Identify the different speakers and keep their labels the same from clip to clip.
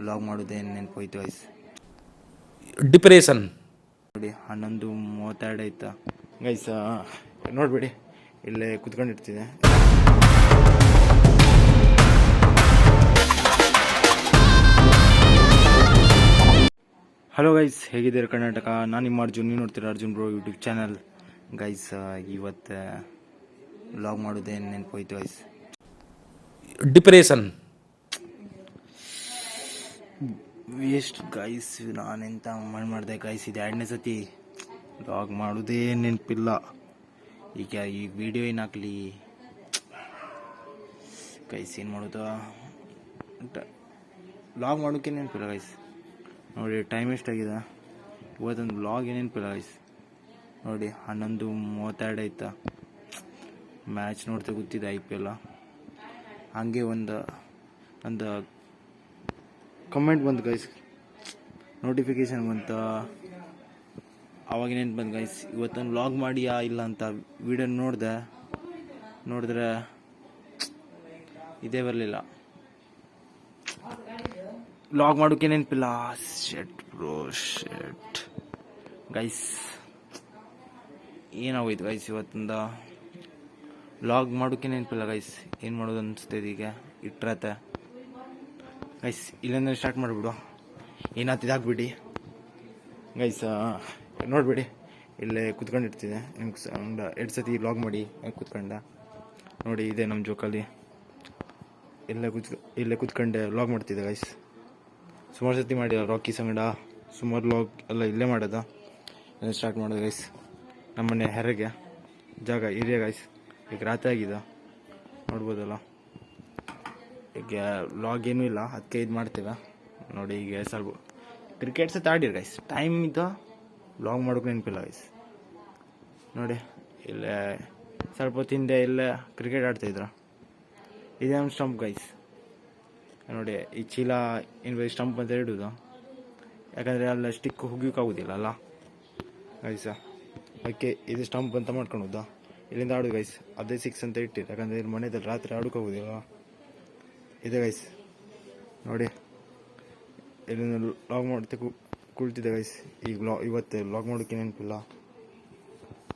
Speaker 1: Log ಮಾಡೋದೇ ನೆನಪೋಯ್ತು guys.
Speaker 2: Depression
Speaker 1: ನೋಡಿ 11:32 ಆಯ್ತಾ ಗೈಸ್. ನೋಡ್ಬಿಡಿ ಇಲ್ಲೇ ಕುತ್ಕೊಂಡಿರ್ತಿದೆ. ಹಲೋ ಗೈಸ್, ಹೇಗಿದ್ದೀರಾ ಕರ್ನಾಟಕ? ನಾನು ನಿಮ್ಮ ಅರ್ಜುನ್, ನೀವು ನೋಡ್ತೀರಾ Arjun bro YouTube channel. Guys ಇವತ್ತು ಲಾಗ್ ಮಾಡೋದೇ ನೆನಪೋಯ್ತು ಗೈಸ್.
Speaker 2: ಡಿಪ್ರೆಷನ್
Speaker 1: ವೇಸ್ಟ್ ಗೈಸ್, ನಾನೆಂತ ಮಾಡಿದೆ ಗೈಸ್. ಇದು 2ನೇ ಸತಿ ಲಾಗ್ ಮಾಡೋದೇ ನೆನಪಿಲ್ಲ. ಈಗ ಈ ವಿಡಿಯೋ ಏನಾಗಲಿ ಗೈಸ್, ಏನು ಮಾಡೋದು? ಲಾಗ್ ಮಾಡೋಕ್ಕೆ ನೆನಪಿಲ್ಲ ಗೈಸ್. ನೋಡಿ ಟೈಮ್ ಎಷ್ಟಾಗಿದೆ, ಇವತ್ತೊಂದು ಲಾಗ್ ಏನೇನಿಲ್ಲ ಗೈಸ್. ನೋಡಿ 11:32 ಆಯ್ತಾ. ಮ್ಯಾಚ್ ನೋಡ್ತಾ ಗೊತ್ತಿದೆ IPL. ಹಾಗೆ ಒಂದು ಕಮೆಂಟ್ ಬಂತು ಗೈಸ್, ನೋಟಿಫಿಕೇಶನ್ ಬಂತು. ಅವಾಗೇನೇನು ಬಂತು ಗೈಸ್, ಇವತ್ತೊಂದು ಲಾಗ್ ಮಾಡಿಯಾ ಇಲ್ಲ ಅಂತ ವಿಡಿಯೋ ನೋಡಿದ್ರೆ ಇದೇ ಬರಲಿಲ್ಲ. ಲಾಗ್ ಮಾಡೋಕೆ ನೆನಪಿಲ್ಲ. ಶೆಟ್ ಬ್ರೋ ಶೆಟ್ ಗೈಸ್, ಏನಾಗೋಯ್ತು ಗೈಸ್, ಇವತ್ತಿಂದ ಲಾಗ್ ಮಾಡೋಕೆ ನೆನಪಿಲ್ಲ ಗೈಸ್. ಏನು ಮಾಡೋದು ಅನಿಸ್ತದೆ ಈಗ, ಇಟ್ರತೆ ಗೈಸ್. ಇಲ್ಲಿಂದ ಸ್ಟಾರ್ಟ್ ಮಾಡಿಬಿಡು, ಏನಾಗ್ತಿದೆ ಆಗ್ಬಿಡಿ ಗೈಸ್. ನೋಡ್ಬಿಡಿ ಇಲ್ಲೇ ಕುತ್ಕೊಂಡಿರ್ತಿದೆ. 2 ಸತಿ ಲಾಗ್ ಮಾಡಿ ಕುತ್ಕೊಂಡ. ನೋಡಿ ಇದೆ ನಮ್ಮ ಜೋಕಲ್ಲಿ, ಇಲ್ಲೇ ಕುತ್ಕೊಂಡೆ ಲಾಗ್ ಮಾಡ್ತಿದ್ದೆ ಗೈಸ್. ಸುಮಾರು ಸತಿ ಮಾಡಿದ ರಾಕಿ ಸಂಗಡ, ಸುಮಾರು ಲಾಗ್ ಎಲ್ಲ ಇಲ್ಲೇ ಮಾಡೋದ. ಸ್ಟಾರ್ಟ್ ಮಾಡೋದು ಗೈಸ್. ನಮ್ಮನೆ ಹೆರಿಗೆ ಜಾಗ ಏರಿಯಾ ಗೈಸ್. ಈಗ ರಾತ್ರಿ ಆಗಿದೆ, ನೋಡ್ಬೋದಲ್ಲ. ಈಗ ಲಾಗ್ ಏನೂ ಇಲ್ಲ, ಅದಕ್ಕೆ ಇದು ಮಾಡ್ತೇವೆ. ನೋಡಿ ಈಗ ಸ್ವಲ್ಪ ಕ್ರಿಕೆಟ್ ಸತ ಆಡಿರಿ ಗೈಸ್. ಟೈಮ್ ಇದ್ದ ಲಾಗ್ ಮಾಡೋಕೆ ನೆನಪಿಲ್ಲ ಗೈಸ್. ನೋಡಿ ಇಲ್ಲೇ ಸ್ವಲ್ಪ ಹೊತ್ತು ಹಿಂದೆ ಇಲ್ಲೇ ಕ್ರಿಕೆಟ್ ಆಡ್ತಾಯಿದ್ರು. ಇದೇ ಒಂದು ಸ್ಟಂಪ್ ಗೈಸ್. ನೋಡಿ ಈ ಚೀಲ ಏನು ಸ್ಟಂಪ್ ಅಂತ ಇಡೋದು, ಯಾಕಂದರೆ ಅಲ್ಲ ಸ್ಟಿಕ್ ಹೋಗೋಕ್ಕಾಗೋದಿಲ್ಲ ಅಲ್ಲ ಗೈಸ. ಅದಕ್ಕೆ ಇದು ಸ್ಟಂಪ್ ಅಂತ ಮಾಡ್ಕೊಳೋದು. ಇಲ್ಲಿಂದ ಆಡೋದು ಗೈಸ್. ಅದೇ 6 ಅಂತ ಇಟ್ಟಿದ್ದು, ಯಾಕಂದರೆ ಇಲ್ಲಿ ಮನೆಯಲ್ಲಿ ರಾತ್ರಿ ಆಡೋಕ್ಕಾಗೋದಿಲ್ಲ. ಇದೆ ಗೈಸ್. ನೋಡಿ ಇಲ್ಲಿಂದ ಲಾಗ್ ಮಾಡ್ತಾ ಕುಳ್ತಿದ್ದೆ ಗೈಸ್. ಈಗ ಇವತ್ತು ಲಾಗ್ ಮಾಡೋಕ್ಕೆ ನೆನಪಿಲ್ಲ.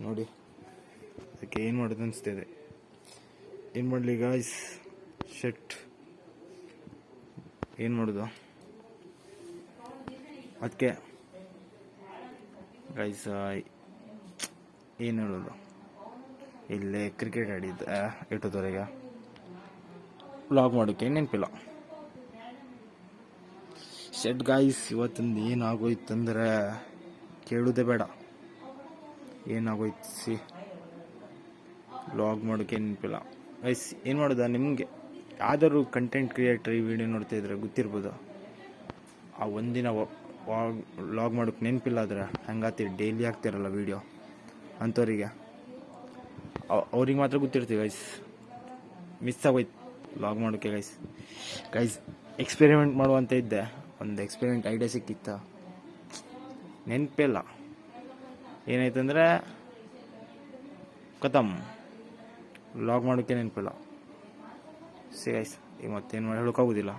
Speaker 1: ನೋಡಿ ಅದಕ್ಕೆ ಏನು ಮಾಡೋದು ಅನಿಸ್ತಿದೆ. ಏನು ಮಾಡಲಿ ಗೈಸ್, ಶೆಟ್ ಏನು ಮಾಡೋದು? ಅದಕ್ಕೆ ಗೈಸ್ ಏನು ಹೇಳೋದು, ಇಲ್ಲೇ ಕ್ರಿಕೆಟ್ ಆಡಿದ್ದೆ 8:00ವರೆಗೆ. ವ್ಲಾಗ್ ಮಾಡೋಕ್ಕೆ ನೆನಪಿಲ್ಲ. ಶೆಟ್ ಗೈಸ್, ಇವತ್ತೊಂದು ಏನಾಗೋಯ್ತಂದ್ರೆ ಕೇಳೋದೇ ಬೇಡ. ಏನಾಗೋಯ್ತು ಸಿ, ವ್ಲಾಗ್ ಮಾಡೋಕ್ಕೆ ನೆನಪಿಲ್ಲ ಗೈಸ್. ಏನು ಮಾಡೋದು? ನಿಮಗೆ ಯಾವ್ದಾದ್ರು ಕಂಟೆಂಟ್ ಕ್ರಿಯೇಟರ್ ಈ ವಿಡಿಯೋ ನೋಡ್ತಾ ಇದ್ರೆ ಗೊತ್ತಿರ್ಬೋದು. ಆ ಒಂದಿನ ವ್ಲಾಗ್ ಮಾಡೋಕ್ಕೆ ನೆನಪಿಲ್ಲ ಆದರೆ ಹಂಗಾಗ್ತೀವಿ. ಡೈಲಿ ಆಗ್ತಿರಲ್ಲ ವೀಡಿಯೋ ಅಂಥವ್ರಿಗೆ, ಅವ್ರಿಗೆ ಮಾತ್ರ ಗೊತ್ತಿರ್ತೀವಿ ಗೈಸ್. ಮಿಸ್ ಆಗೋಯ್ತು ವ್ಲಾಗ್ ಮಾಡೋಕ್ಕೆ ಗೈಸ್. ಎಕ್ಸ್ಪೆರಿಮೆಂಟ್ ಮಾಡುವಂತ ಇದ್ದೆ, ಒಂದು ಎಕ್ಸ್ಪೆರಿಮೆಂಟ್ ಐಡಿಯಾ ಸಿಕ್ಕಿತ್ತು, ನೆನಪಿಲ್ಲ. ಏನಾಯ್ತಂದರೆ ಖತಮ್, ವ್ಲಾಗ್ ಮಾಡೋಕ್ಕೆ ನೆನಪಿಲ್ಲ. ಸಿ ಗೈಸ್, ಈಗ ಮತ್ತೇನು ಮಾಡಿ ಹೇಳೋಕ್ಕಾಗೋದಿಲ್ಲ.